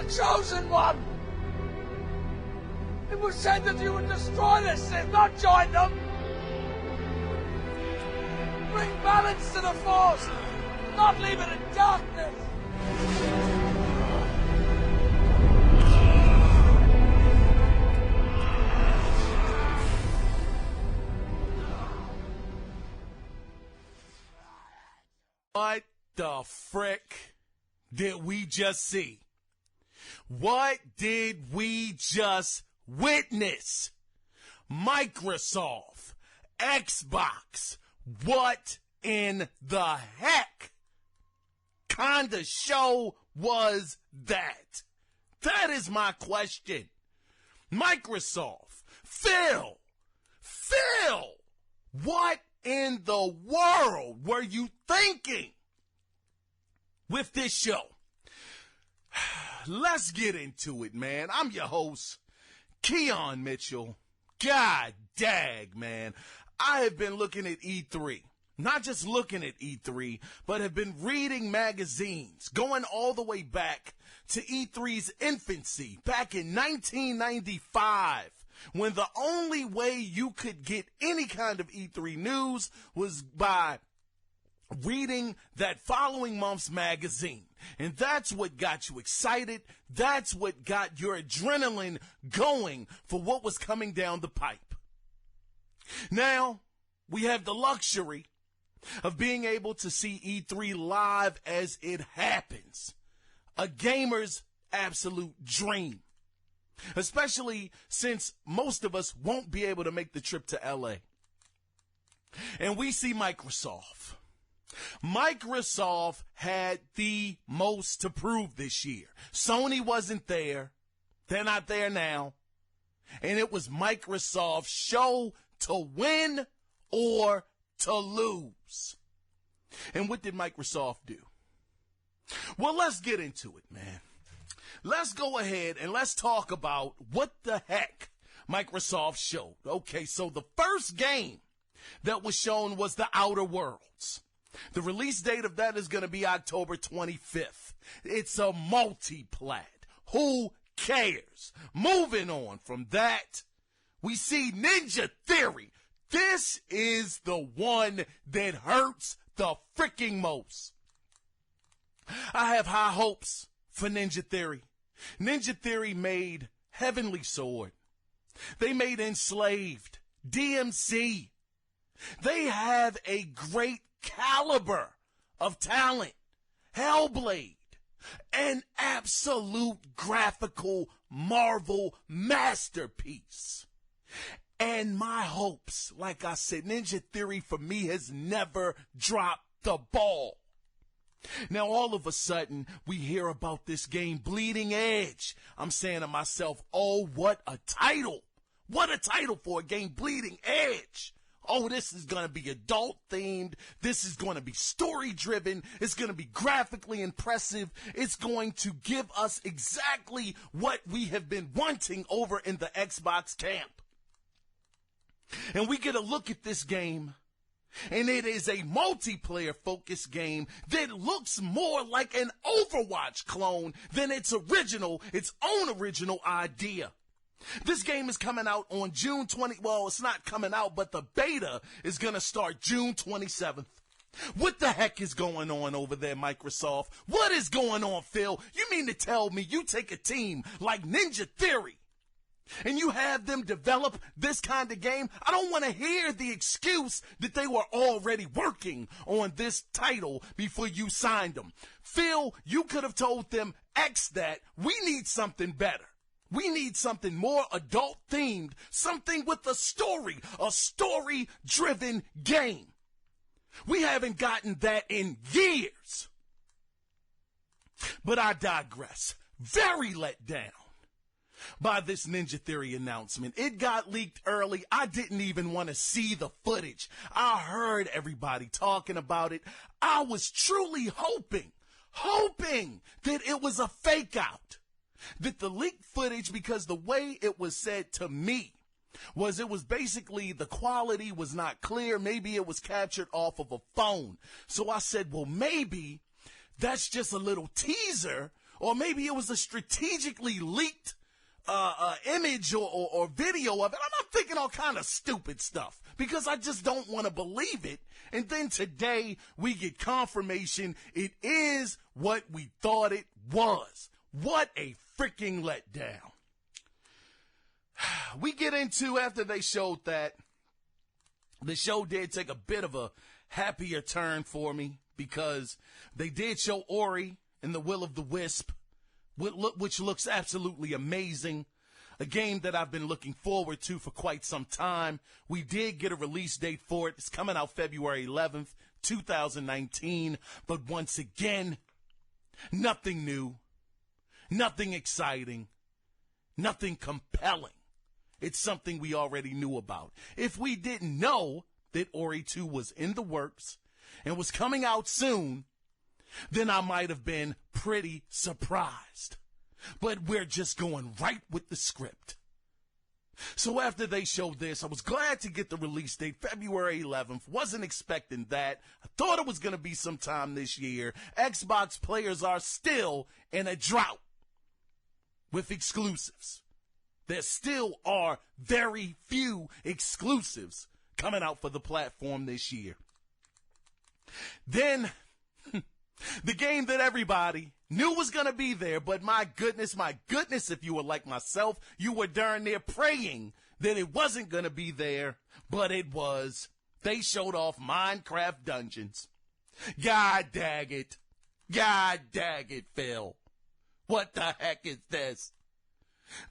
chosen one! It was said that you would destroy this Sith, not join them! Bring balance to the Force, not leave it in darkness! What the frick did we just see? What did we just witness? Microsoft, Xbox, what in the heck kind of show was that? That is my question. Microsoft, Phil, what in the world were you thinking with this show? Let's get into it, man. I'm your host, Kiaun Mitchell. God dag, man. I have been looking at E3. Not just looking at E3, but have been reading magazines, going all the way back to E3's infancy, back in 1995. When the only way you could get any kind of E3 news was by reading that following month's magazine. And that's what got you excited. That's what got your adrenaline going for what was coming down the pipe. Now, we have the luxury of being able to see E3 live as it happens. A gamer's absolute dream. Especially since most of us won't be able to make the trip to LA. And we see Microsoft. Microsoft had the most to prove this year. Sony wasn't there. They're not there now. And it was Microsoft's show to win or to lose. And what did Microsoft do? Well, let's get into it, man. Let's go ahead and let's talk about what the heck Microsoft showed. Okay, so the first game that was shown was The Outer Worlds. The release date of that is going to be October 25th. It's a multi-plat. Who cares? Moving on from that, we see Ninja Theory. This is the one that hurts the freaking most. I have high hopes for Ninja Theory. Ninja Theory made Heavenly Sword. They made Enslaved, DMC. They have a great caliber of talent. Hellblade, an absolute graphical Marvel masterpiece. And my hopes, like I said, Ninja Theory for me has never dropped the ball. Now, all of a sudden, we hear about this game, Bleeding Edge. I'm saying to myself, oh, what a title. What a title for a game, Bleeding Edge. Oh, this is going to be adult-themed. This is going to be story-driven. It's going to be graphically impressive. It's going to give us exactly what we have been wanting over in the Xbox camp. And we get a look at this game. And it is a multiplayer-focused game that looks more like an Overwatch clone than its own original idea. This game is coming out on June 20. Well, it's not coming out, but the beta is going to start June 27th. What the heck is going on over there, Microsoft? What is going on, Phil? You mean to tell me you take a team like Ninja Theory and you have them develop this kind of game? I don't want to hear the excuse that they were already working on this title before you signed them. Phil, you could have told them, X that, we need something better. We need something more adult-themed, something with a story-driven game. We haven't gotten that in years. But I digress. Very let down by this Ninja Theory announcement. It got leaked early. I didn't even want to see the footage. I heard everybody talking about it. I was truly hoping that it was a fake out. That the leaked footage, because the way it was said to me, was it was basically the quality was not clear. Maybe it was captured off of a phone. So I said, well, maybe that's just a little teaser or maybe it was a strategically leaked image or video of it. I'm thinking all kind of stupid stuff because I just don't want to believe it. And then today we get confirmation it is what we thought it was. What a freaking letdown. We get into, after they showed that, the show did take a bit of a happier turn for me because they did show Ori and the Will of the Wisp, which looks absolutely amazing. A game that I've been looking forward to for quite some time. We did get a release date for it. It's coming out February 11th, 2019. But once again, nothing new, nothing exciting, nothing compelling. It's something we already knew about. If we didn't know that Ori 2 was in the works and was coming out soon, then I might have been pretty surprised. But we're just going right with the script. So after they showed this, I was glad to get the release date, February 11th. Wasn't expecting that. I thought it was going to be sometime this year. Xbox players are still in a drought with exclusives. There still are very few exclusives coming out for the platform this year. Then, the game that everybody knew was going to be there, but my goodness, if you were like myself, you were darn near praying that it wasn't going to be there, but it was. They showed off Minecraft Dungeons. God dag it. God dag it, Phil. What the heck is this?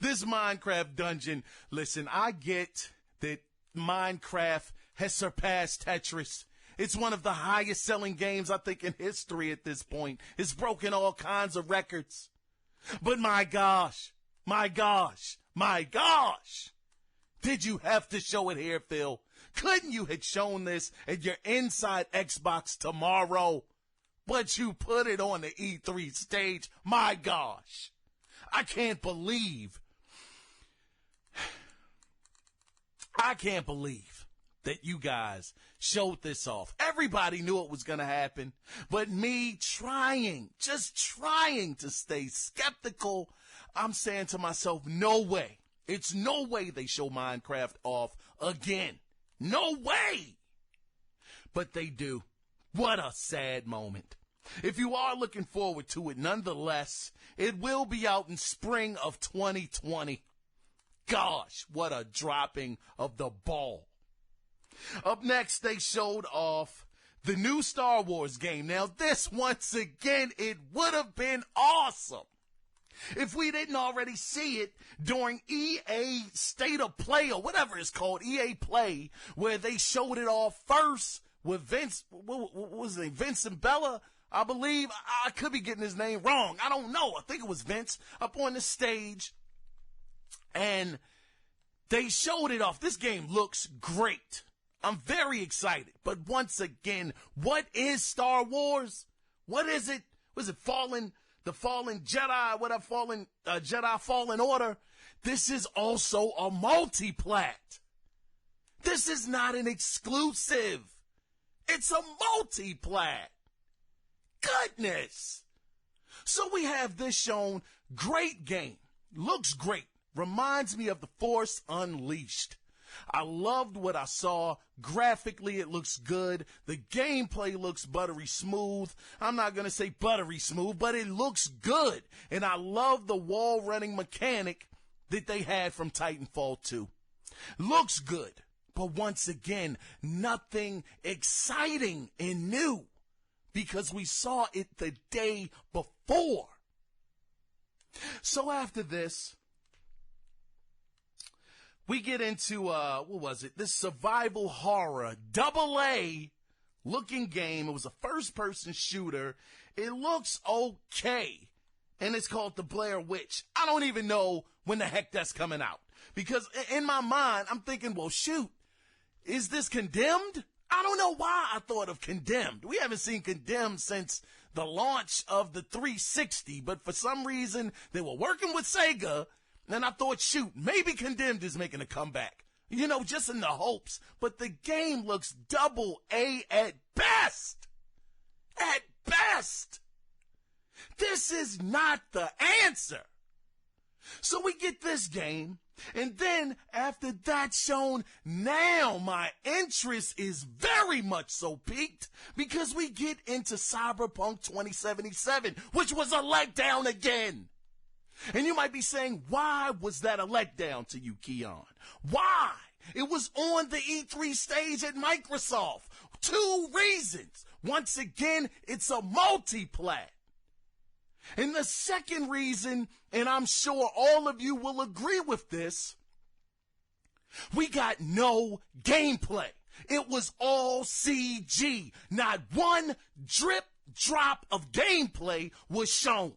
This Minecraft dungeon, listen, I get that Minecraft has surpassed Tetris. It's one of the highest selling games, I think, in history at this point. It's broken all kinds of records. But my gosh, did you have to show it here, Phil? Couldn't you have shown this at your Inside Xbox tomorrow? But you put it on the E3 stage. My gosh. I can't believe that you guys showed this off. Everybody knew it was going to happen, but me just trying to stay skeptical, I'm saying to myself, no way. It's no way they show Minecraft off again. No way. But they do. What a sad moment. If you are looking forward to it, nonetheless, it will be out in spring of 2020. Gosh, what a dropping of the ball. Up next, they showed off the new Star Wars game. Now, this, once again, it would have been awesome if we didn't already see it during EA State of Play, or whatever it's called, EA Play, where they showed it off first with what was his name, Vincent Bella, I believe. I could be getting his name wrong. I don't know. I think it was Vince up on the stage. And they showed it off. This game looks great. I'm very excited. But once again, what is Star Wars? What is it? Was it the Fallen Jedi? Jedi Fallen Order? This is also a multi-plat. This is not an exclusive. It's a multi-plat. Goodness. So we have this shown. Great game. Looks great. Reminds me of The Force Unleashed. I loved what I saw. Graphically, it looks good. The gameplay looks buttery smooth. I'm not going to say buttery smooth, but it looks good. And I love the wall running mechanic that they had from Titanfall 2. Looks good. But once again, nothing exciting and new because we saw it the day before. So after this, we get into, this survival horror, AA looking game. It was a first-person shooter. It looks okay, and it's called The Blair Witch. I don't even know when the heck that's coming out, because in my mind, I'm thinking, well, shoot, is this Condemned? I don't know why I thought of Condemned. We haven't seen Condemned since the launch of the 360, but for some reason, they were working with Sega. And I thought, shoot, maybe Condemned is making a comeback. You know, just in the hopes. But the game looks AA at best. At best. This is not the answer. So we get this game, and then after that's shown, now my interest is very much so piqued because we get into Cyberpunk 2077, which was a letdown again. And you might be saying, why was that a letdown to you, Kiaun? Why? It was on the E3 stage at Microsoft. 2 reasons. Once again, it's a multi-plat. And the second reason, and I'm sure all of you will agree with this, we got no gameplay. It was all CG. Not one drip drop of gameplay was shown.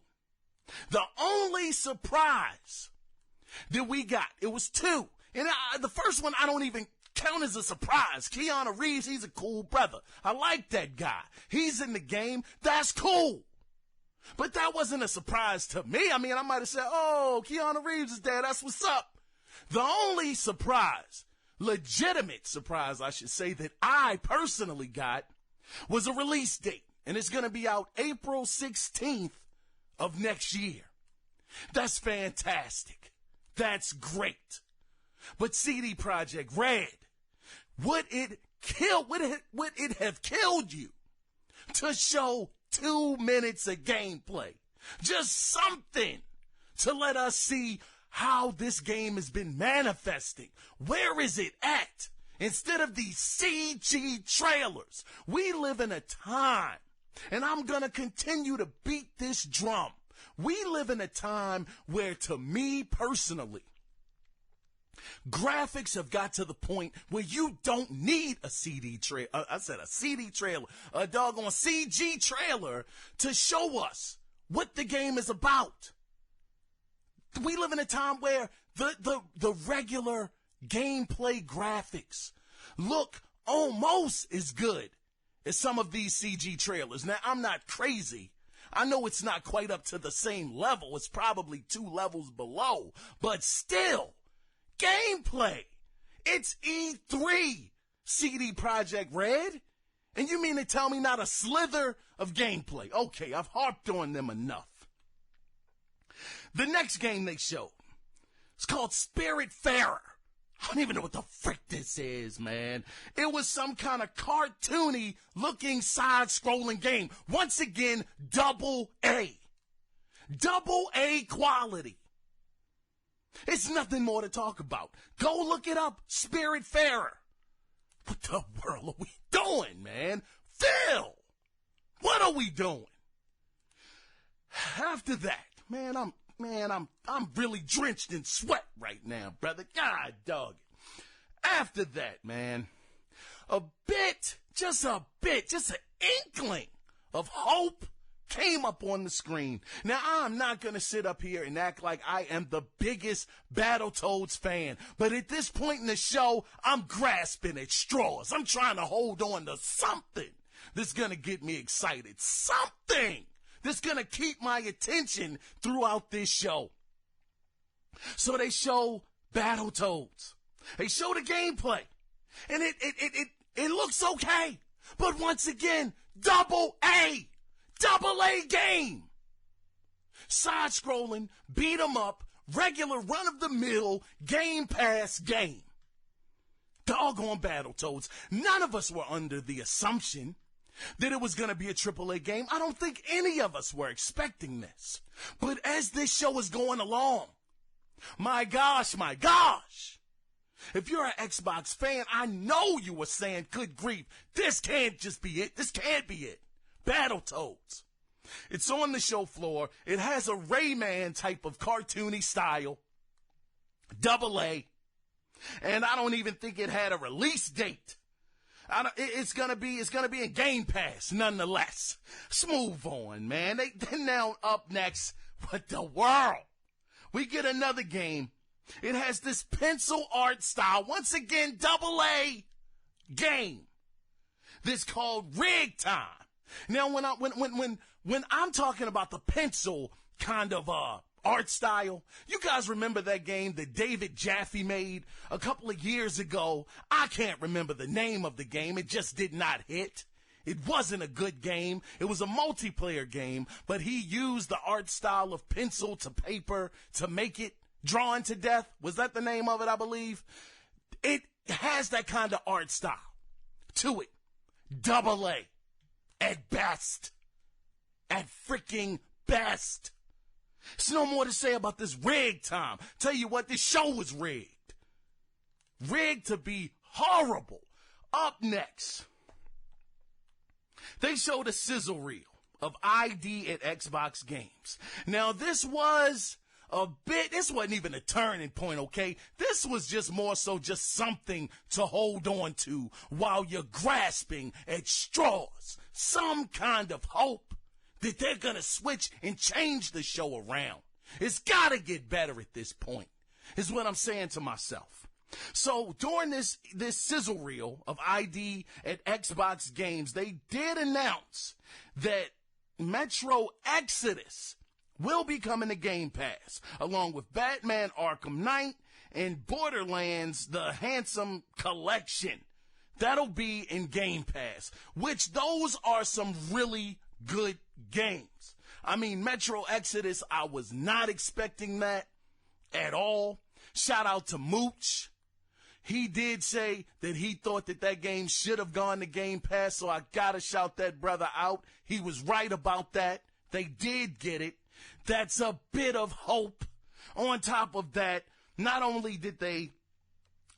The only surprise that we got, it was 2. And the first one I don't even count as a surprise. Keanu Reeves, he's a cool brother. I like that guy. He's in the game. That's cool. But that wasn't a surprise to me. I mean, I might have said, oh, Keanu Reeves is there. That's what's up. The only surprise, legitimate surprise, I should say, that I personally got was a release date. And it's going to be out April 16th of next year. That's fantastic. That's great. But CD Projekt Red, would it have killed you to show 2 minutes of gameplay? Just something to let us see how this game has been manifesting. Where is it at? Instead of these CG trailers, we live in a time, and I'm going to continue to beat this drum. We live in a time where, to me personally, graphics have got to the point where you don't need a CD trailer. I said a CD trailer, a doggone CG trailer to show us what the game is about. We live in a time where the regular gameplay graphics look almost as good as some of these CG trailers. Now, I'm not crazy. I know it's not quite up to the same level. It's probably 2 levels below, but still, gameplay. It's E3, CD Projekt Red. And you mean to tell me not a slither of gameplay? Okay, I've harped on them enough. The next game they showed, it's called Spiritfarer. I don't even know what the frick this is, man. It was some kind of cartoony looking side-scrolling game. Once again, double A. Double A quality. It's nothing more to talk about. Go look it up, Spiritfarer. What the world are we doing, man? Phil, what are we doing? After that, man, I'm really drenched in sweat right now, brother. God dog it. After that, man, just an inkling of hope came up on the screen. Now, I'm not going to sit up here and act like I am the biggest Battletoads fan, but at this point in the show, I'm grasping at straws. I'm trying to hold on to something that's going to get me excited. Something that's going to keep my attention throughout this show. So they show Battletoads. They show the gameplay. And it looks okay. But once again, double A game. Side-scrolling, beat 'em up, regular run-of-the-mill Game Pass game. Doggone Battletoads. None of us were under the assumption that it was going to be a AAA game. I don't think any of us were expecting this. But as this show is going along, my gosh, if you're an Xbox fan, I know you were saying, good grief, this can't just be it. This can't be it. Battletoads. It's on the show floor. It has a Rayman type of cartoony style. Double A. And I don't even think it had a release date. It's gonna be in Game Pass nonetheless. Let's move on, man. They're now up next. What the world? We get another game. It has this pencil art style. Once again, double A game. This called Rig Time. Now, when I'm talking about the pencil kind of art style, you guys remember that game that David Jaffe made a couple of years ago? I can't remember the name of the game. It just did not hit. It wasn't a good game. It was a multiplayer game, but he used the art style of pencil to paper to make it Drawn to Death. Was that the name of it, I believe? It has that kind of art style to it. Double A at best. At freaking best. There's no more to say about this rigged, Tom. Tell you what, this show was rigged. Rigged to be horrible. Up next, they showed a sizzle reel of ID at Xbox games. Now, this wasn't even a turning point, okay? This was just more so just something to hold on to while you're grasping at straws. Some kind of hope that they're going to switch and change the show around. It's got to get better at this point, is what I'm saying to myself. So during this sizzle reel of ID at Xbox games, they did announce that Metro Exodus will be coming to Game Pass, along with Batman Arkham Knight and Borderlands, the Handsome Collection. That'll be in Game Pass, which those are some really good games. I mean, Metro Exodus, I was not expecting that at all. Shout out to Mooch. He did say that he thought that game should have gone to Game Pass, so I gotta shout that brother out. He was right about that. They did get it. That's a bit of hope. On top of that, not only did they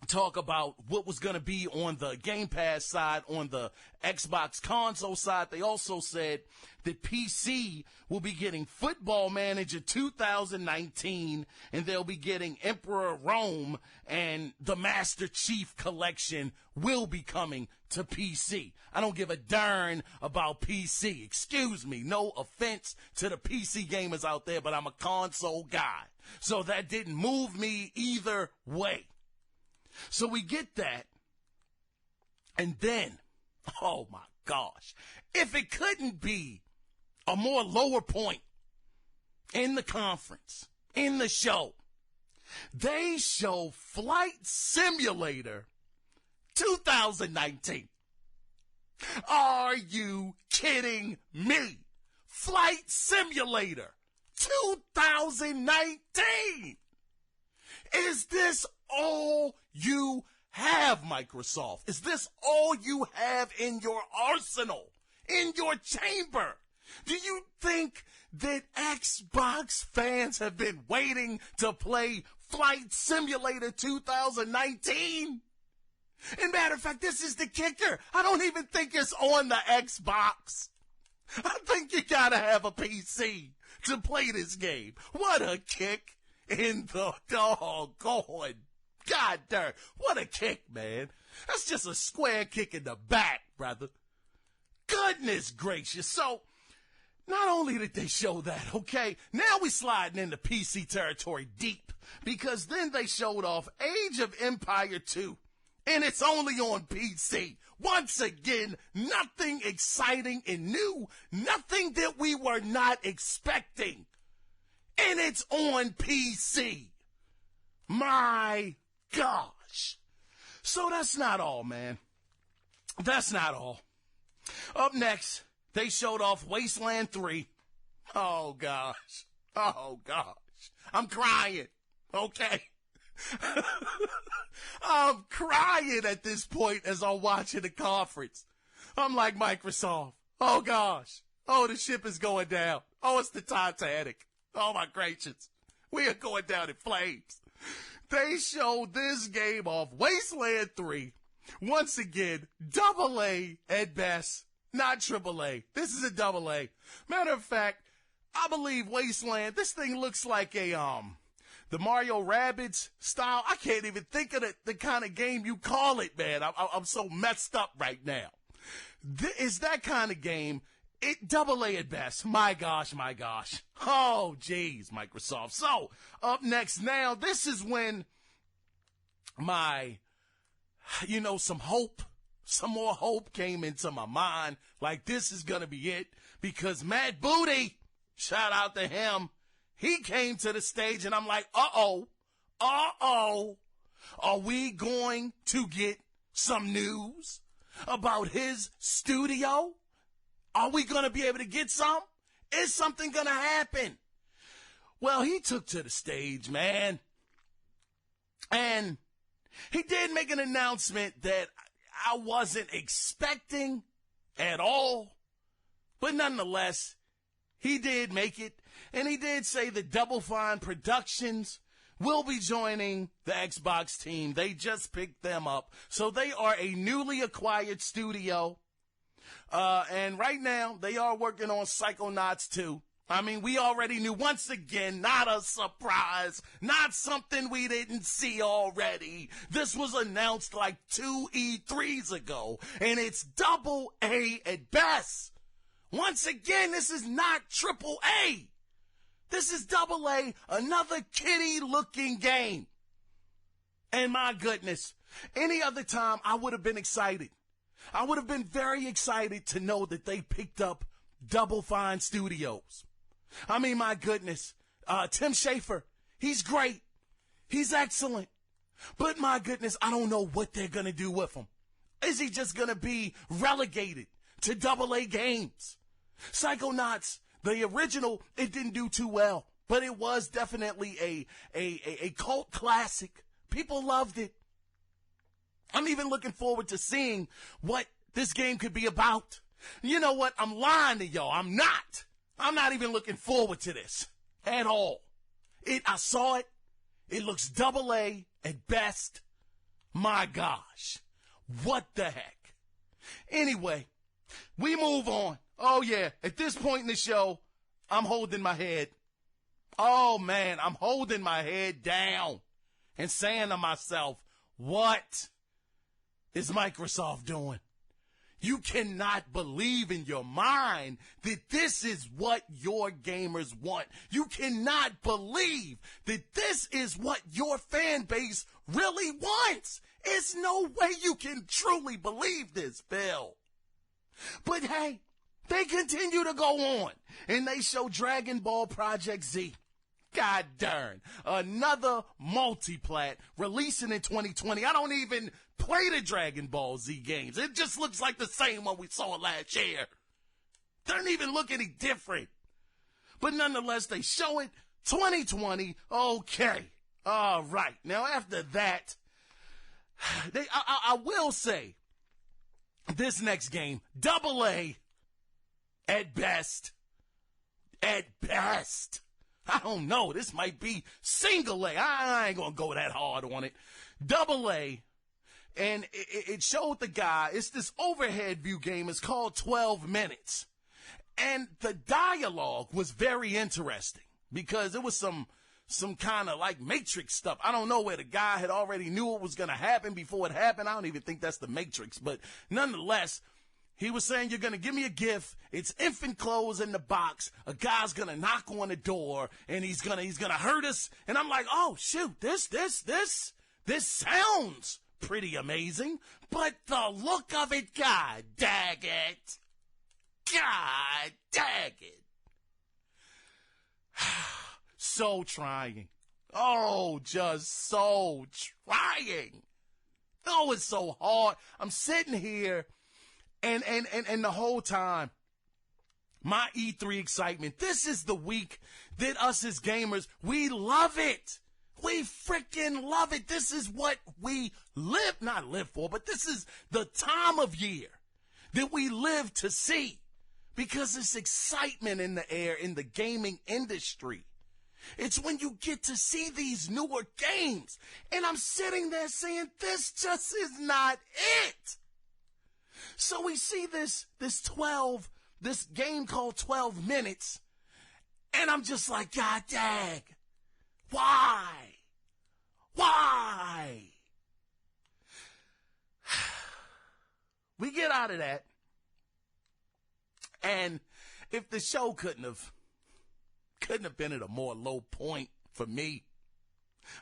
talk about what was going to be on the Game Pass side, on the Xbox console side, they also said that PC will be getting Football Manager 2019, and they'll be getting Emperor Rome, and the Master Chief Collection will be coming to PC. I don't give a darn about PC. Excuse me. No offense to the PC gamers out there, but I'm a console guy. So that didn't move me either way. So we get that, and then, oh my gosh, if it couldn't be a more lower point in the conference, in the show, they show Flight Simulator 2019. Are you kidding me? Flight Simulator 2019. Is this all you have, Microsoft? Is this all you have in your arsenal, in your chamber? Do you think that Xbox fans have been waiting to play Flight Simulator 2019? And matter of fact, this is the kicker. I don't even think it's on the Xbox. I think you gotta have a PC to play this game. What a kick in the doggone. God darn, what a kick, man. That's just a square kick in the back, brother. Goodness gracious. So, not only did they show that, okay, now we sliding into PC territory deep, because then they showed off Age of Empire 2, and it's only on PC. Once again, nothing exciting and new, nothing that we were not expecting, and it's on PC. My gosh. So that's not all, man. That's not all. Up next, they showed off Wasteland 3. Oh, gosh. Oh, gosh. I'm crying. Okay. I'm crying at this point as I'm watching the conference. I'm like, Microsoft. Oh, gosh. Oh, the ship is going down. Oh, it's the Titanic. Oh, my gracious. We are going down in flames. They showed this game off, Wasteland 3. Once again, double A at best, not triple A. This is a double A. Matter of fact, I believe Wasteland, this thing looks like a, the Mario Rabbids style. I can't even think of the kind of game you call it, man. I'm so messed up right now. It's that kind of game. It double A at best. My gosh, my gosh. Oh, geez, Microsoft. So, up next now, this is when some more hope came into my mind. Like, this is going to be it. Because Matt Booty, shout out to him, he came to the stage and I'm like, are we going to get some news about his studio? Are we going to be able to get some? Is something going to happen? Well, he took to the stage, man. And he did make an announcement that I wasn't expecting at all. But nonetheless, he did make it. And he did say that Double Fine Productions will be joining the Xbox team. They just picked them up. So they are a newly acquired studio. And right now, they are working on Psychonauts 2. I mean, we already knew, once again, not a surprise, not something we didn't see already. This was announced like 2 E3s ago, and it's double A at best. Once again, this is not triple A. This is double A, another kiddie-looking game. And my goodness, any other time I would have been excited. I would have been very excited to know that they picked up Double Fine Studios. I mean, my goodness, Tim Schafer, he's great. He's excellent. But my goodness, I don't know what they're going to do with him. Is he just going to be relegated to double A games? Psychonauts, the original, it didn't do too well, but it was definitely a cult classic. People loved it. I'm even looking forward to seeing what this game could be about. You know what? I'm lying to y'all. I'm not even looking forward to this at all. I saw it. It looks double A at best. My gosh. What the heck? Anyway, we move on. Oh yeah, at this point in the show, I'm holding my head. Oh man, I'm holding my head down and saying to myself, what is Microsoft doing? You cannot believe in your mind that this is what your gamers want. You cannot believe that this is what your fan base really wants. It's no way you can truly believe this, Bill. But hey, they continue to go on, and they show Dragon Ball Project Z. God darn, another multiplat releasing in 2020. I don't even play the Dragon Ball Z games. It just looks like the same one we saw last year. Doesn't even look any different. But nonetheless, they show it 2020. Okay. All right. Now, after that, I will say this next game, double A at best. At best. I don't know. This might be single A. I ain't going to go that hard on it. Double A. And it showed the guy. It's this overhead view game. It's called 12 Minutes. And the dialogue was very interesting because it was some kind of like Matrix stuff. I don't know where the guy had already knew what was going to happen before it happened. I don't even think that's the Matrix. But nonetheless, he was saying, you're going to give me a gift. It's infant clothes in the box. A guy's going to knock on the door and he's going to hurt us. And I'm like, oh, shoot, this sounds pretty amazing. But the look of it, God dag it. God dag it. So trying. Oh, just so trying. Oh, it's so hard. I'm sitting here. And the whole time, my E3 excitement, this is the week that us as gamers, we love it. We freaking love it. This is what we not live for, but this is the time of year that we live to see because it's excitement in the air in the gaming industry. It's when you get to see these newer games. And I'm sitting there saying, this just is not it. So we see this game called 12 Minutes, and I'm just like, God dang, why? We get out of that, and if the show couldn't have been at a more low point for me,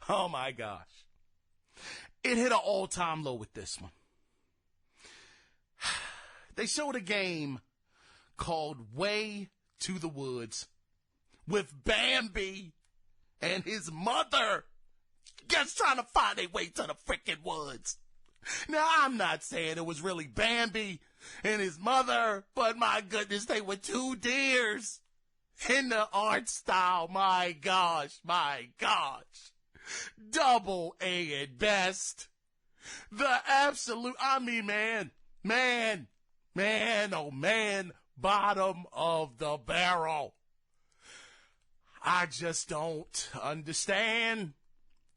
oh my gosh, it hit an all-time low with this one. They showed a game called Way to the Woods with Bambi and his mother just trying to find their way to the freaking woods. Now, I'm not saying it was really Bambi and his mother, but my goodness, they were two deers in the art style. My gosh, my gosh. Double A at best. The absolute, I mean, man, oh man, bottom of the barrel. I just don't understand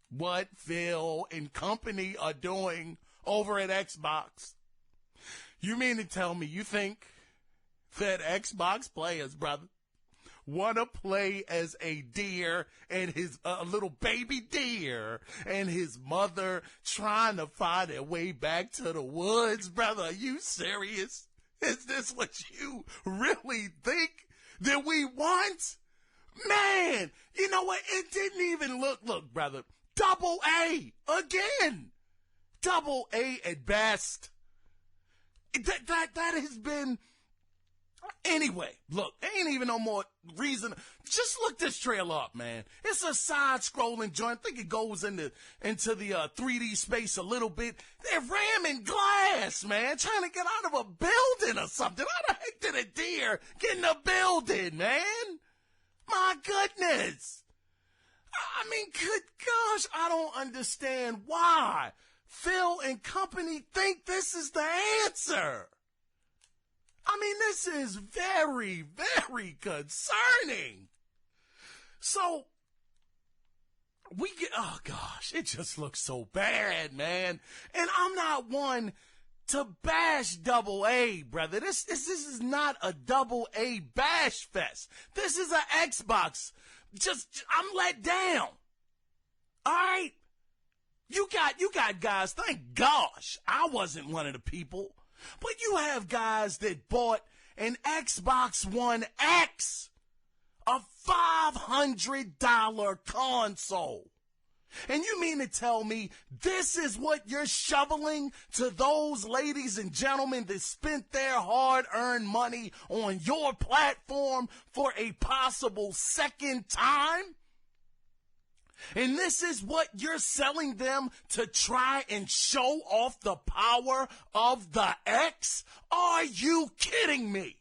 what Phil and company are doing over at Xbox. You mean to tell me you think that Xbox players, brother, want to play as a deer and his little baby deer and his mother trying to find their way back to the woods, brother? Are you serious? Is this what you really think that we want? Man, you know what? It didn't even look, brother. Double A again. Double A at best. That has been. Anyway, look, there ain't even no more reason. Just look this trailer up, man. It's a side-scrolling joint. I think it goes into the 3D space a little bit. They're ramming glass, man, trying to get out of a building or something. How the heck did a deer get in a building, man? My goodness. I mean, good gosh, I don't understand why Phil and company think this is the answer. I mean, this is very, very concerning. So, oh gosh, it just looks so bad, man. And I'm not one to bash double A, brother. This is not a double A bash fest. This is an Xbox. I'm let down. All right? You got guys, thank gosh, I wasn't one of the people. But you have guys that bought an Xbox One X, a $500 console. And you mean to tell me this is what you're shoveling to those ladies and gentlemen that spent their hard-earned money on your platform for a possible second time? And this is what you're selling them to try and show off the power of the X? Are you kidding me?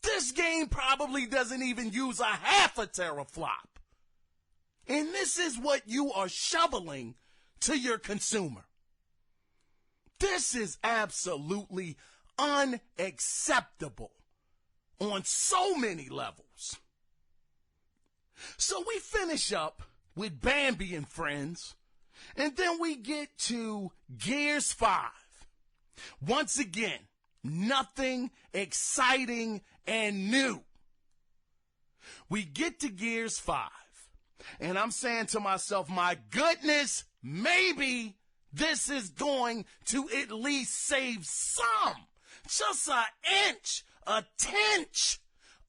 This game probably doesn't even use a half a teraflop. And this is what you are shoveling to your consumer. This is absolutely unacceptable on so many levels. So we finish up with Bambi and Friends, and then we get to Gears 5. Once again, nothing exciting and new. We get to Gears 5, and I'm saying to myself, my goodness, maybe this is going to at least save some, just an inch, a tench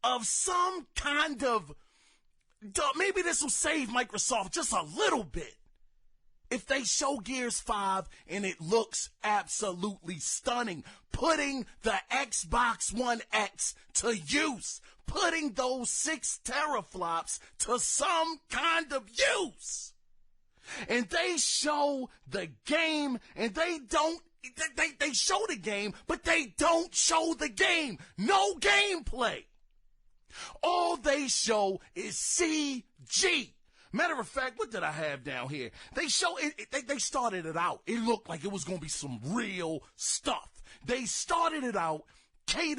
of some kind of. Maybe this will save Microsoft just a little bit if they show Gears 5 and it looks absolutely stunning. Putting the Xbox One X to use. Putting those 6 teraflops to some kind of use. And they show the game and they show the game, but they don't show the game. No gameplay. All they show is CG. Matter of fact, what did I have down here? They started it out. It looked like it was going to be some real stuff. They started it out. Kate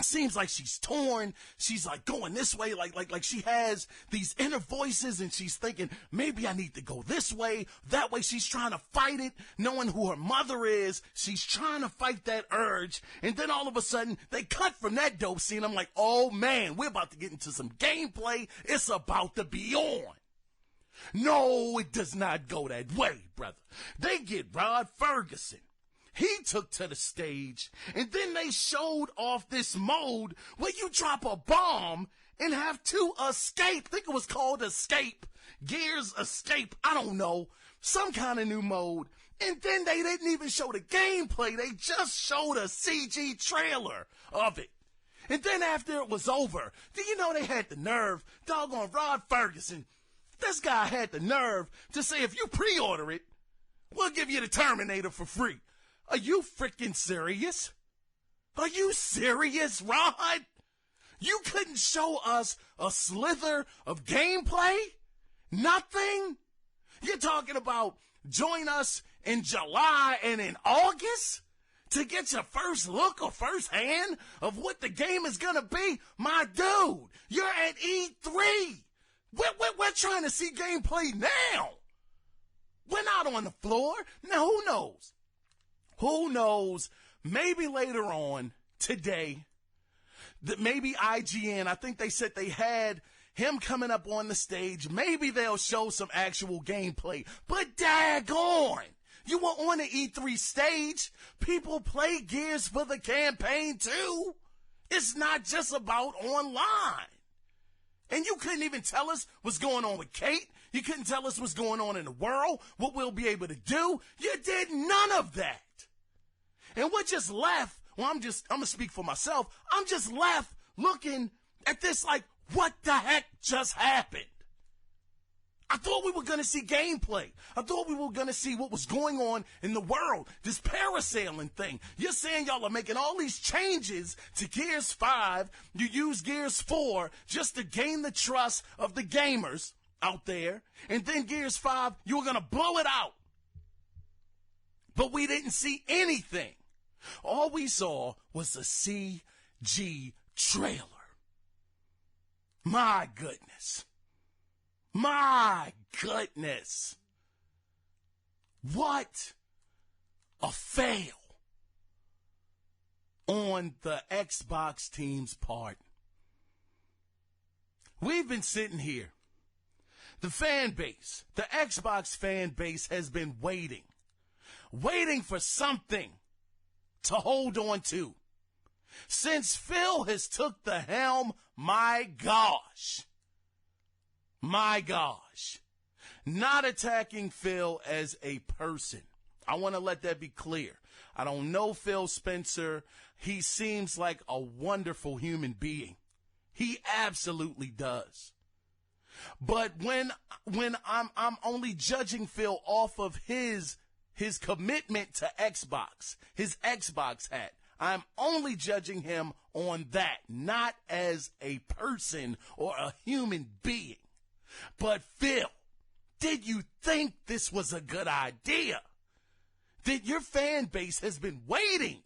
seems like she's torn. She's like going this way, like she has these inner voices and she's thinking, maybe I need to go this way, that way. She's trying to fight it, knowing who her mother is. She's trying to fight that urge. And then all of a sudden they cut from that dope scene. I'm like, oh man, we're about to get into some gameplay. It's about to be on. No, it does not go that way, brother. They get Rod Ferguson. He took to the stage, and then they showed off this mode where you drop a bomb and have to escape. I think it was called Escape. Gears Escape. I don't know. Some kind of new mode. And then they didn't even show the gameplay. They just showed a CG trailer of it. And then after it was over, do you know they had the nerve? Doggone Rod Ferguson. This guy had the nerve to say if you pre-order it, We'll give you the Terminator for free. Are you freaking serious? Are you serious, Rod? You couldn't show us a slither of gameplay? Nothing? You're talking about join us in July and in August to get your first look or first hand of what the game is going to be? My dude, you're at E3. We're trying to see gameplay now. We're not on the floor. Now, who knows? Who knows? Maybe later on today, that maybe IGN, I think they said they had him coming up on the stage. Maybe they'll show some actual gameplay. But daggone, you were on the E3 stage. People play Gears for the campaign too. It's not just about online. And you couldn't even tell us what's going on with Kate. You couldn't tell us what's going on in the world, what we'll be able to do. You did none of that. And we're just left, well, I'm going to speak for myself. I'm just left looking at this like, what the heck just happened? I thought we were going to see gameplay. I thought we were going to see what was going on in the world, this parasailing thing. You're saying y'all are making all these changes to Gears 5. You use Gears 4 just to gain the trust of the gamers out there. And then Gears 5, you were going to blow it out. But we didn't see anything. All we saw was a CG trailer. My goodness. My goodness. What a fail on the Xbox team's part. We've been sitting here. The fan base, the Xbox fan base has been waiting for something to hold on to. Since Phil has took the helm, my gosh. Not attacking Phil as a person. I want to let that be clear. I don't know Phil Spencer. He seems like a wonderful human being. He absolutely does. But when I'm only judging Phil off of his commitment to Xbox, his Xbox hat, I'm only judging him on that, not as a person or a human being. But Phil, did you think this was a good idea? That your fan base has been waiting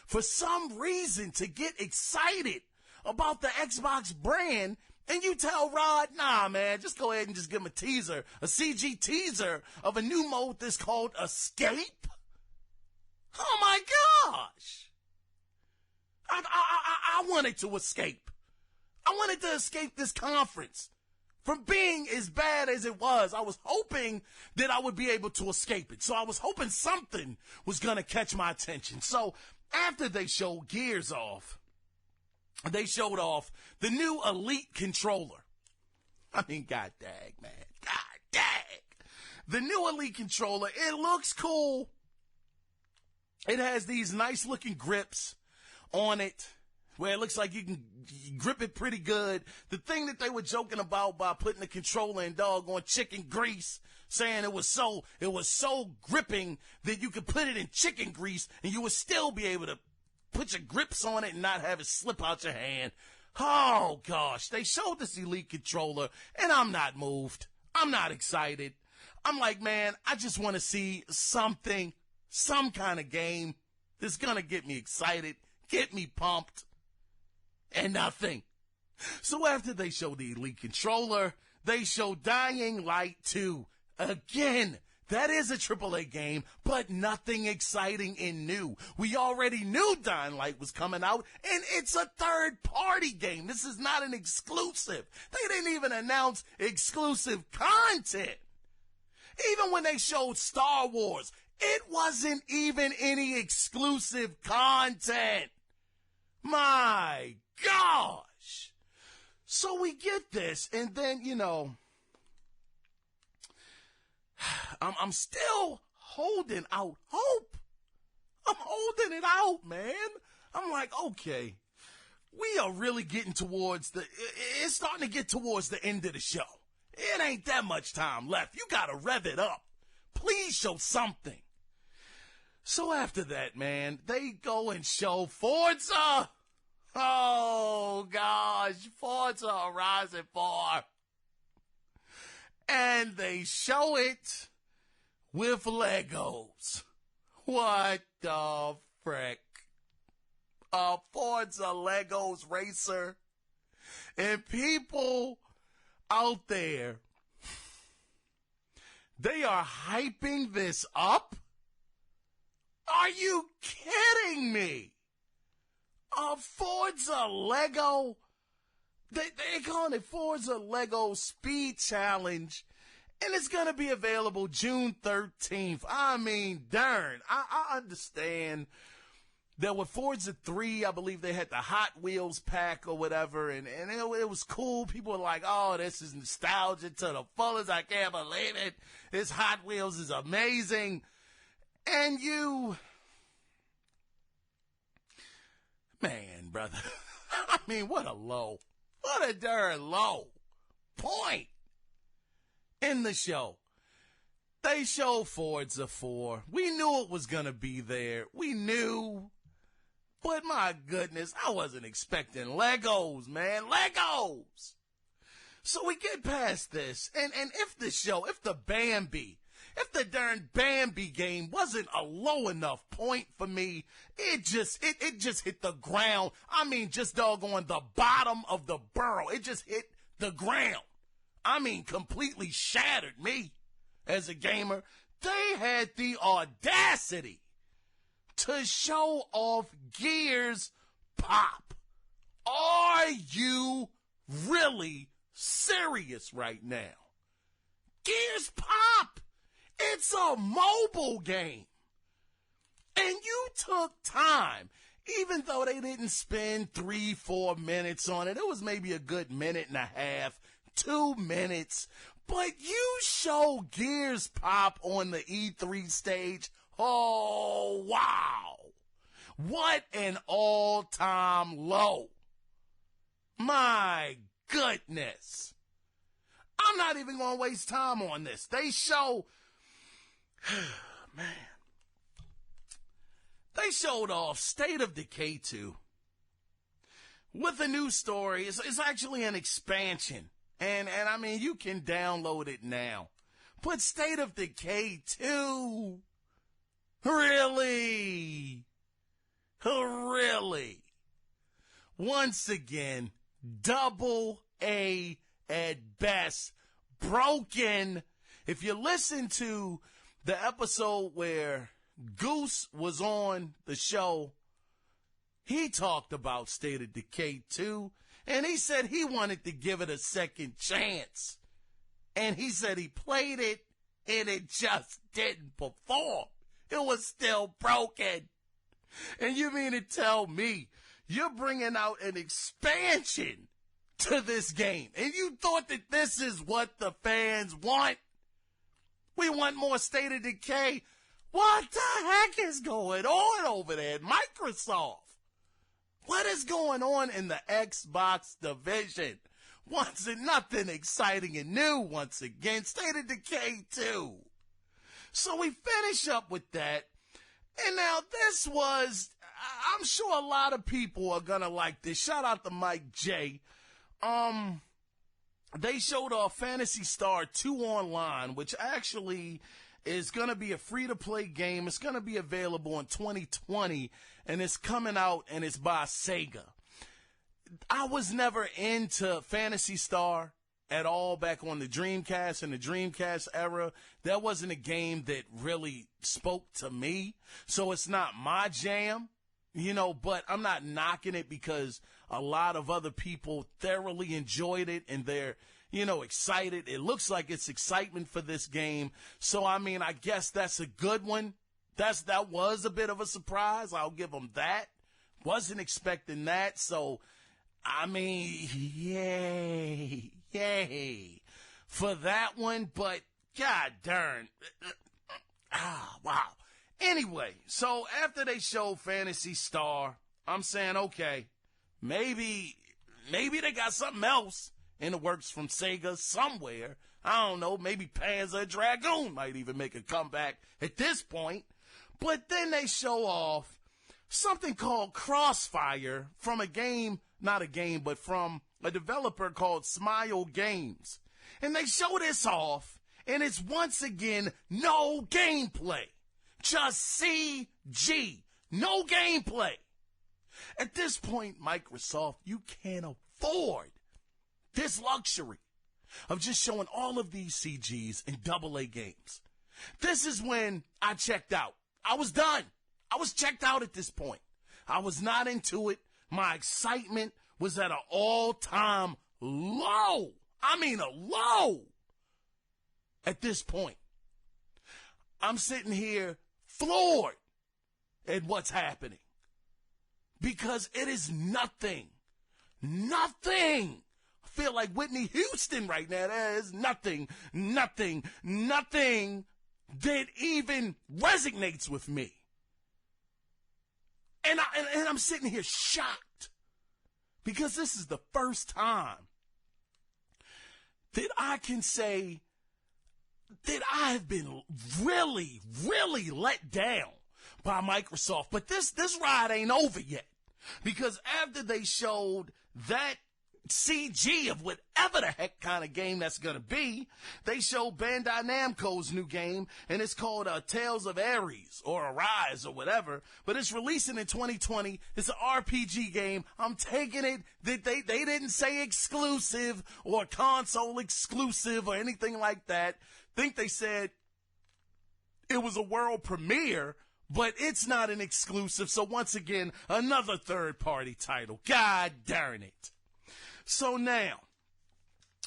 for some reason to get excited about the Xbox brand, and you tell Rod, nah, man, just go ahead and just give him a teaser, a CG teaser of a new mode that's called Escape? Oh, my gosh. I wanted to escape. I wanted to escape this conference from being as bad as it was. I was hoping that I would be able to escape it. So I was hoping something was going to catch my attention. So after they showed Gears off, they showed off the new Elite controller. I mean, god dang, man. God dang. The new Elite controller, it looks cool. It has these nice looking grips on it where it looks like you can grip it pretty good. The thing that they were joking about by putting the controller in doggone chicken grease, saying it was so gripping that you could put it in chicken grease and you would still be able to put your grips on it and not have it slip out your hand. Oh gosh, they showed this Elite controller and I'm not moved. I'm not excited. I'm like, man, I just want to see something, some kind of game that's going to get me excited, get me pumped, and nothing. So after they showed the Elite controller, they showed Dying Light 2. Again, that is a AAA game, but nothing exciting and new. We already knew Dying Light was coming out, and it's a third-party game. This is not an exclusive. They didn't even announce exclusive content. Even when they showed Star Wars, it wasn't even any exclusive content. My gosh. So we get this, and then, I'm still holding out hope. I'm holding it out, man. I'm like, okay, we are really getting it's starting to get towards the end of the show. It ain't that much time left. You got to rev it up. Please show something. So after that, man, they go and show Forza. Oh, gosh, Forza Horizon 4. And they show it with Legos. What the frick? A Forza Legos racer. And people out there, they are hyping this up? Are you kidding me? A Forza Lego? They're calling it Forza Lego Speed Challenge, and it's going to be available June 13th. I mean, darn, I understand that with Forza 3, I believe they had the Hot Wheels pack or whatever, and it was cool. People were like, oh, this is nostalgia to the fullest. I can't believe it. This Hot Wheels is amazing. And man, brother, I mean, what a darn low point in the show. They showed Forza 4. We knew it was going to be there. We knew. But my goodness, I wasn't expecting Legos, man. Legos! So we get past this, and if the darn Bambi game wasn't a low enough point for me, it just hit the ground. I mean, just doggone the bottom of the barrel. It just hit the ground. I mean, completely shattered me as a gamer. They had the audacity to show off Gears Pop. Are you really serious right now? Gears Pop! It's a mobile game. And you took time, even though they didn't spend 3-4 minutes on it. It was maybe a good minute and a half, 2 minutes. But you show Gears Pop on the E3 stage. Oh, wow. What an all-time low. My goodness. I'm not even going to waste time on this. They show... Man. They showed off State of Decay 2 with a new story. It's actually an expansion. And I mean, you can download it now. But State of Decay 2? Really? Really? Once again, double A at best. Broken. If you listen to the episode where Goose was on the show, he talked about State of Decay 2, and he said he wanted to give it a second chance. And he said he played it, and it just didn't perform. It was still broken. And you mean to tell me you're bringing out an expansion to this game, and you thought that this is what the fans want? We want more State of Decay. What the heck is going on over there at Microsoft? What is going on in the Xbox division? Nothing exciting and new once again. State of Decay 2. So we finish up with that. And now this was, I'm sure a lot of people are going to like this. Shout out to Mike J. They showed off Phantasy Star 2 Online, which actually is going to be a free-to-play game. It's going to be available in 2020, and it's coming out, and it's by Sega. I was never into Phantasy Star at all back on the Dreamcast, in the Dreamcast era. That wasn't a game that really spoke to me, so it's not my jam, but I'm not knocking it because a lot of other people thoroughly enjoyed it, and they're, excited. It looks like it's excitement for this game. So, I mean, I guess that's a good one. That was a bit of a surprise. I'll give them that. Wasn't expecting that. So, I mean, yay for that one. But, god darn. Wow. Anyway, so after they showed Phantasy Star, I'm saying, okay, maybe they got something else in the works from Sega somewhere. I don't know, maybe Panzer Dragoon might even make a comeback at this point. But then they show off something called Crossfire from a game, not a game, but from a developer called Smile Games. And they show this off, and it's once again no gameplay. Just CG. No gameplay. At this point, Microsoft, you can't afford this luxury of just showing all of these CGs in AA games. This is when I checked out. I was done. I was checked out at this point. I was not into it. My excitement was at an all-time low. I mean a low. At this point, I'm sitting here floored at what's happening. Because it is nothing. Nothing. I feel like Whitney Houston right now. There is nothing that even resonates with me. And I'm sitting here shocked. Because this is the first time that I can say that I have been really, really let down by Microsoft. But this ride ain't over yet. Because after they showed that CG of whatever the heck kind of game that's going to be, they showed Bandai Namco's new game, and it's called Tales of Ares, or Arise, or whatever, but it's releasing in 2020. It's an RPG game. I'm taking it that they didn't say exclusive, or console exclusive, or anything like that. Think they said it was a world premiere, but it's not an exclusive. So once again, another third-party title. God darn it. So now,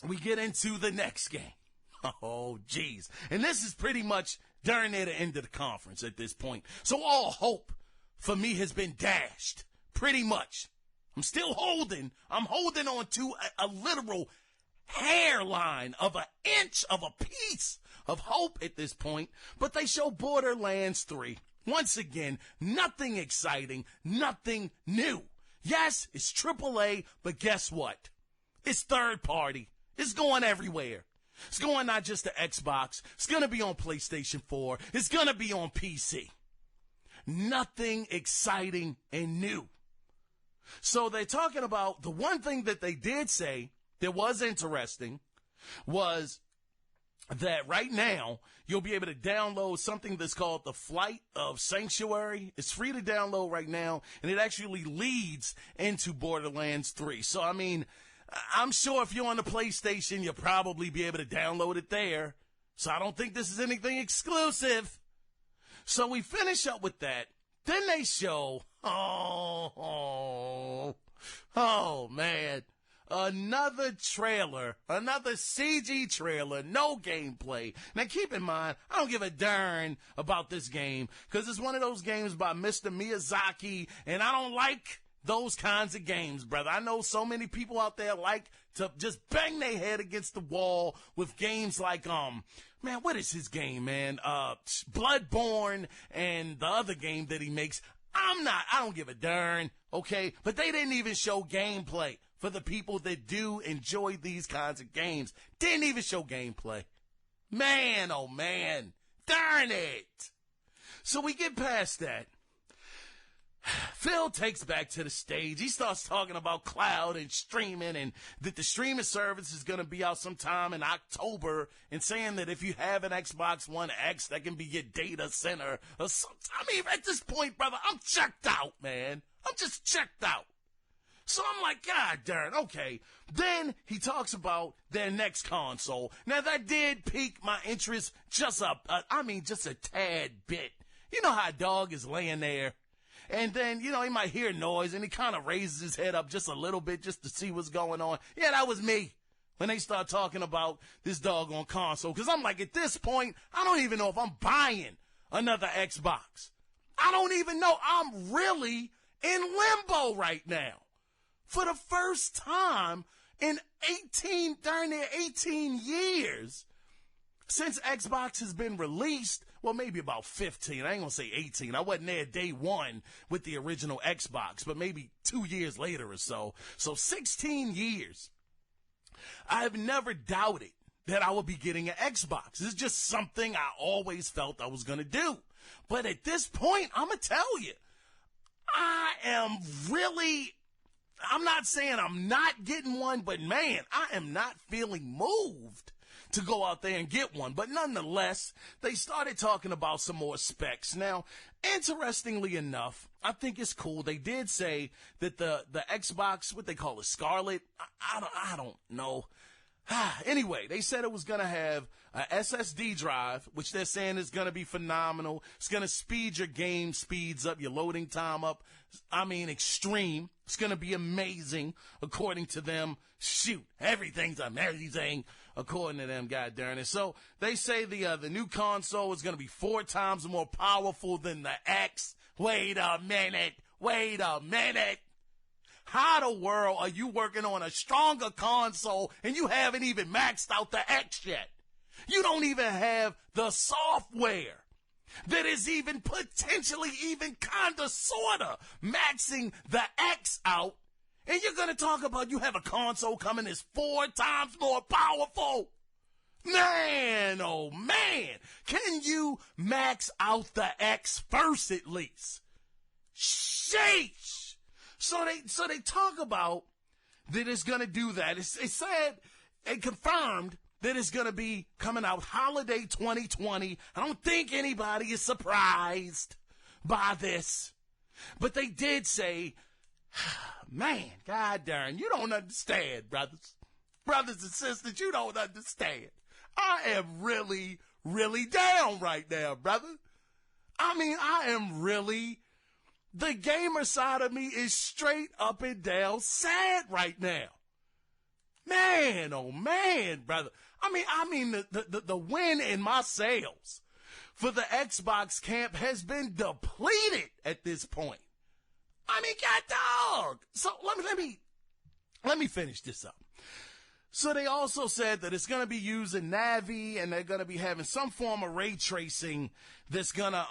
we get into the next game. Oh, geez. And this is pretty much darn near the end of the conference at this point. So all hope for me has been dashed. Pretty much. I'm still holding. I'm holding on to a literal hairline of an inch of a piece of hope at this point. But they show Borderlands 3. Once again, nothing exciting, nothing new. Yes, it's AAA, but guess what? It's third party. It's going everywhere. It's going not just to Xbox. It's going to be on PlayStation 4. It's going to be on PC. Nothing exciting and new. So they're talking about the one thing that they did say that was interesting was that right now you'll be able to download something that's called the Flight of Sanctuary. It's free to download right now, and it actually leads into Borderlands 3. So, I mean, I'm sure if you're on the PlayStation, you'll probably be able to download it there. So I don't think this is anything exclusive. So we finish up with that. Then they show, oh man. Another trailer, another CG trailer, no gameplay. Now keep in mind, I don't give a darn about this game because it's one of those games by Mr. Miyazaki, and I don't like those kinds of games, brother. I know so many people out there like to just bang their head against the wall with games like, man, what is his game, man? Bloodborne and the other game that he makes. I don't give a darn, okay? But they didn't even show gameplay. For the people that do enjoy these kinds of games. Didn't even show gameplay. Man, oh man. Darn it. So we get past that. Phil takes back to the stage. He starts talking about cloud and streaming and that the streaming service is going to be out sometime in October and saying that if you have an Xbox One X, that can be your data center. Or something. I mean, at this point, brother, I'm checked out, man. I'm just checked out. So I'm like, God darn, okay. Then he talks about their next console. Now that did pique my interest just a tad bit. You know how a dog is laying there, and then, you know, he might hear noise, and he kind of raises his head up just a little bit just to see what's going on. Yeah, that was me when they start talking about this doggone console. Because I'm like, at this point, I don't even know if I'm buying another Xbox. I don't even know. I'm really in limbo right now. For the first time in 18 years since Xbox has been released, well, maybe about 15. I ain't going to say 18. I wasn't there day one with the original Xbox, but maybe 2 years later or so. So 16 years. I've never doubted that I would be getting an Xbox. This is just something I always felt I was going to do. But at this point, I'm going to tell you, I'm not saying I'm not getting one, but man, I am not feeling moved to go out there and get one. But nonetheless, they started talking about some more specs. Now, interestingly enough, I think it's cool. They did say that the Xbox, what they call it, Scarlet, I don't know. Anyway, they said it was going to have a SSD drive, which they're saying is going to be phenomenal. It's going to speed your game speeds up, your loading time up. I mean, extreme. It's going to be amazing, according to them. Shoot, everything's amazing, according to them, god darn it. So they say the new console is going to be 4 times more powerful than the X. Wait a minute. How the world are you working on a stronger console and you haven't even maxed out the X yet? You don't even have the software that is even potentially even kinda sorta maxing the X out. And you're going to talk about you have a console coming that's 4 times more powerful. Man, oh man. Can you max out the X first at least? Sheesh. So they talk about that it's going to do that. It said, it confirmed that it's going to be coming out holiday 2020. I don't think anybody is surprised by this. But they did say, man, god darn, you don't understand, brothers. Brothers and sisters, you don't understand. I am really, really down right now, brother. I mean, I am really... The gamer side of me is straight up and down sad right now. Man, oh man, brother. I mean, the win in my sales for the Xbox camp has been depleted at this point. I mean, god dog. So let me finish this up. So they also said that it's going to be using Navi and they're going to be having some form of ray tracing that's going to,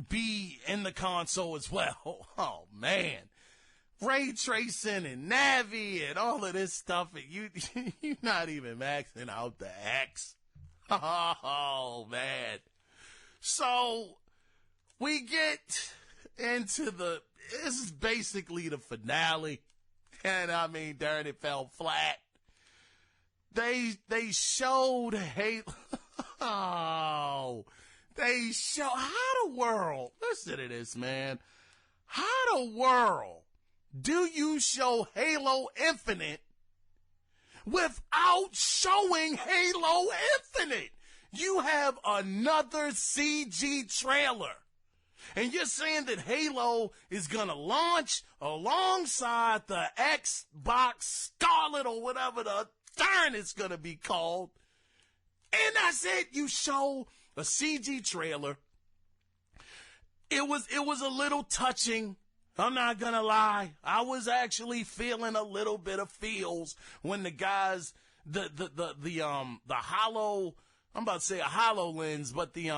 be in the console as well. Oh man, ray tracing and Navi and all of this stuff, and you're not even maxing out the X. Oh man. So we get into this is basically the finale, and I mean, darn, it fell flat. They showed Halo. Oh. They show how the world, listen to this, man. How the world do you show Halo Infinite without showing Halo Infinite? You have another CG trailer. And you're saying that Halo is going to launch alongside the Xbox Scarlet or whatever the darn it's going to be called. And that's it. You show a CG trailer. It was a little touching. I'm not gonna lie. I was actually feeling a little bit of feels when the guys, the hollow, I'm about to say a HoloLens, but the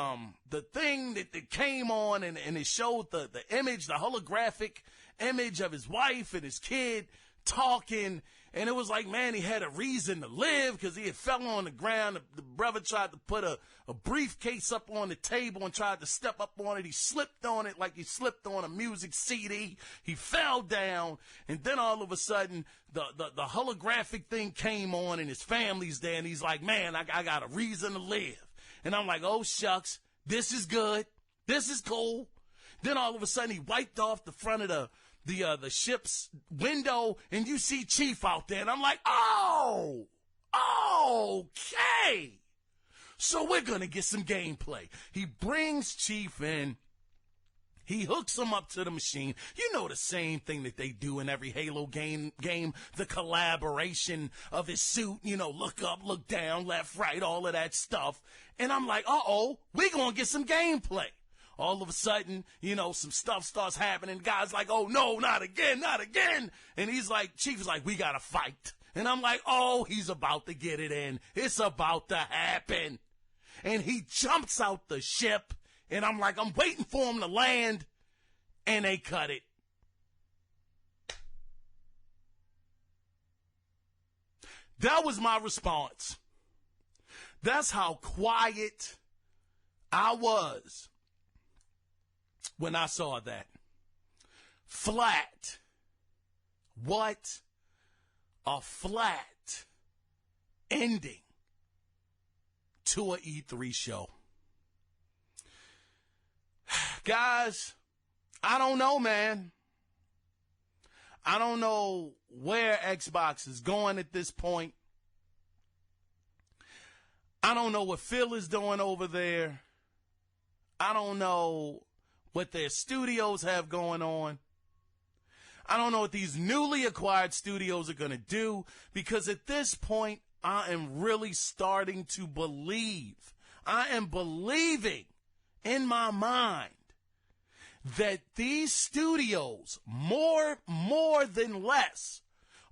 thing that came on and it showed the image, the holographic image of his wife and his kid talking. And it was like, man, he had a reason to live because he had fell on the ground. The brother tried to put a briefcase up on the table and tried to step up on it. He slipped on it like he slipped on a music CD. He fell down. And then all of a sudden, the holographic thing came on and his family's there. And he's like, man, I got a reason to live. And I'm like, oh, shucks, this is good. This is cool. Then all of a sudden, he wiped off the front of the ship's window, and you see Chief out there, and I'm like, oh, okay. So we're going to get some gameplay. He brings Chief in. He hooks him up to the machine. You know the same thing that they do in every Halo game, the collaboration of his suit, look up, look down, left, right, all of that stuff. And I'm like, uh-oh, we're going to get some gameplay. All of a sudden, some stuff starts happening. The guy's like, oh, no, not again, not again. And he's like, Chief is like, we got to fight. And I'm like, oh, he's about to get it in. It's about to happen. And he jumps out the ship. And I'm like, I'm waiting for him to land. And they cut it. That was my response. That's how quiet I was when I saw that. Flat. What a flat ending to an E3 show. Guys, I don't know, man. I don't know where Xbox is going at this point. I don't know what Phil is doing over there. I don't know what their studios have going on. I don't know what these newly acquired studios are going to do, because at this point, I am really starting to believe. I am believing in my mind that these studios, more than less,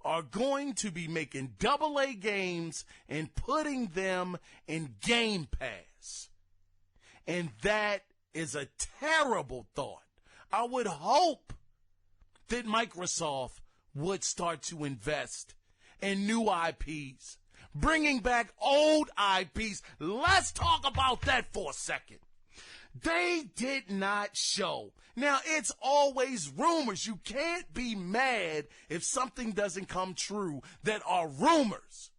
are going to be making AA games and putting them in Game Pass. And that is a terrible thought. I would hope that Microsoft would start to invest in new IPs, bringing back old IPs. Let's talk about that for a second. They did not show. Now, it's always rumors. You can't be mad if something doesn't come true that are rumors.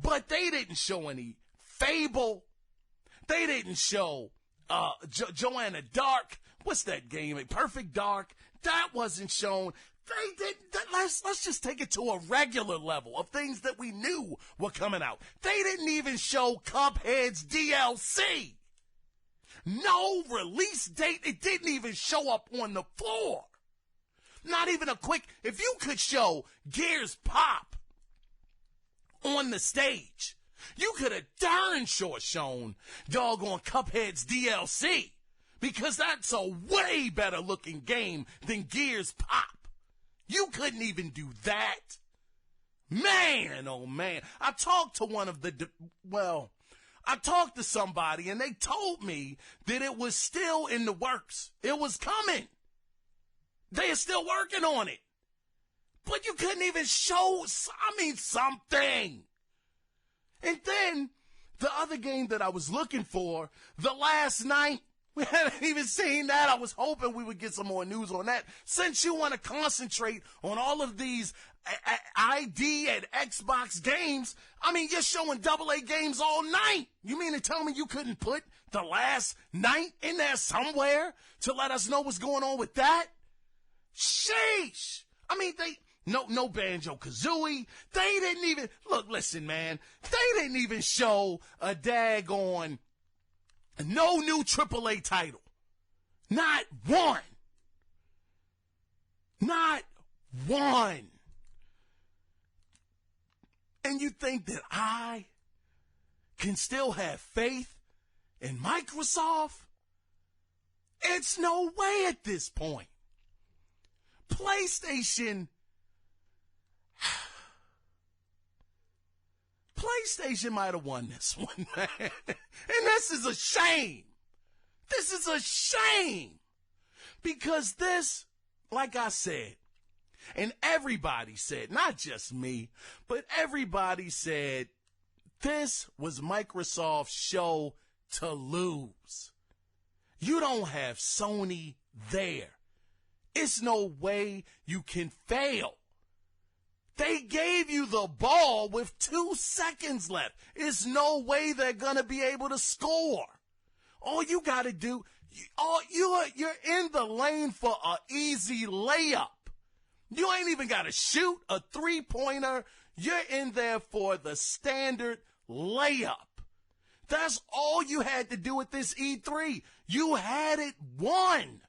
But they didn't show any Fable. They didn't show Joanna Dark. What's that game? Perfect Dark. That wasn't shown. They did. Let's just take it to a regular level of things that we knew were coming out. They didn't even show Cuphead's DLC. No release date. It didn't even show up on the floor. Not even a quick. If you could show Gears Pop on the stage, you could have darn sure shown doggone Cuphead's DLC, because that's a way better looking game than Gears Pop. You couldn't even do that. Man, oh man. I talked to somebody and they told me that it was still in the works. It was coming. They are still working on it. But you couldn't even show, something. And then the other game that I was looking for, The Last Night, we haven't even seen that. I was hoping we would get some more news on that. Since you want to concentrate on all of these ID and Xbox games, you're showing AA games all night. You mean to tell me you couldn't put The Last Night in there somewhere to let us know what's going on with that? Sheesh. No Banjo-Kazooie. They didn't even, listen, man. They didn't even show a daggone no new AAA title. Not one. Not one. And you think that I can still have faith in Microsoft? It's no way at this point. PlayStation might have won this one, man. And this is a shame. This is a shame. Because this, like I said, and everybody said, not just me, but everybody said, this was Microsoft's show to lose. You don't have Sony there. It's no way you can fail. They gave you the ball with 2 seconds left. There's no way they're going to be able to score. All you got to do, you're in the lane for an easy layup. You ain't even got to shoot a three-pointer. You're in there for the standard layup. That's all you had to do with this E3. You had it won,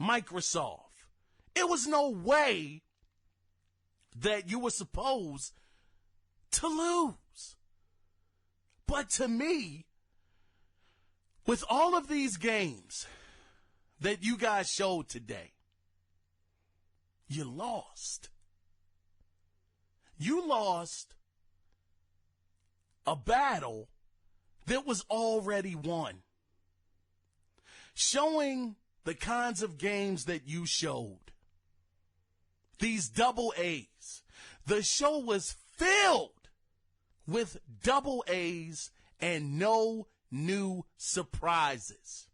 Microsoft. It was no way that you were supposed to lose. But to me, with all of these games that you guys showed today, you lost. You lost a battle that was already won. Showing the kinds of games that you showed, these AA's, the show was filled with AA's and no new surprises.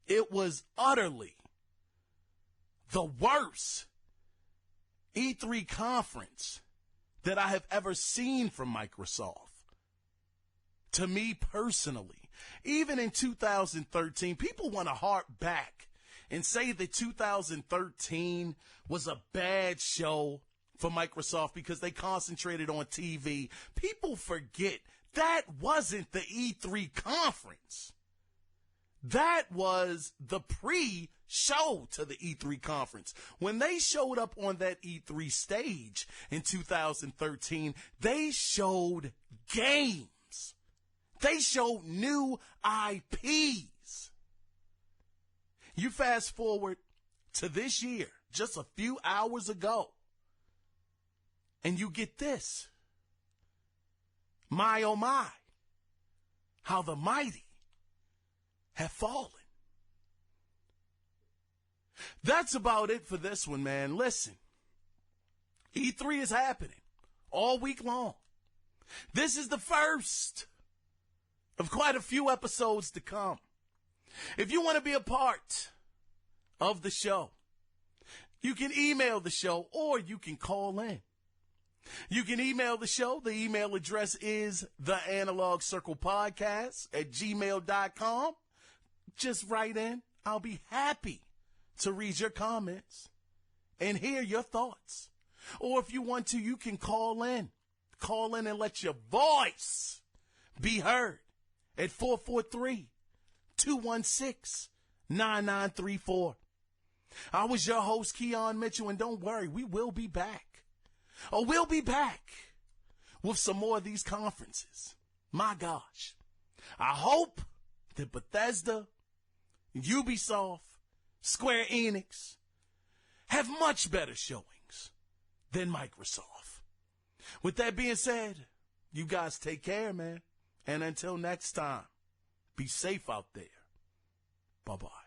It was utterly the worst E3 conference that I have ever seen from Microsoft. To me personally, even in 2013, people want to harp back and say that 2013 was a bad show for Microsoft because they concentrated on TV. People forget that wasn't the E3 conference. That was the pre-show to the E3 conference. When they showed up on that E3 stage in 2013, they showed games. They showed new IPs. You fast forward to this year, just a few hours ago, and you get this. My, oh my, how the mighty have fallen. That's about it for this one, man. Listen, E3 is happening all week long. This is the first of quite a few episodes to come. If you want to be a part of the show, you can email the show or you can call in. You can email the show. The email address is theanalogcirclepodcast@gmail.com. Just write in. I'll be happy to read your comments and hear your thoughts. Or if you want to, you can call in. Call in and let your voice be heard at 443-216-9934. I was your host, Kiaun Mitchell, and don't worry, we will be back. We'll be back with some more of these conferences. My gosh. I hope that Bethesda, Ubisoft, Square Enix have much better showings than Microsoft. With that being said, you guys take care, man. And until next time, be safe out there. Bye-bye.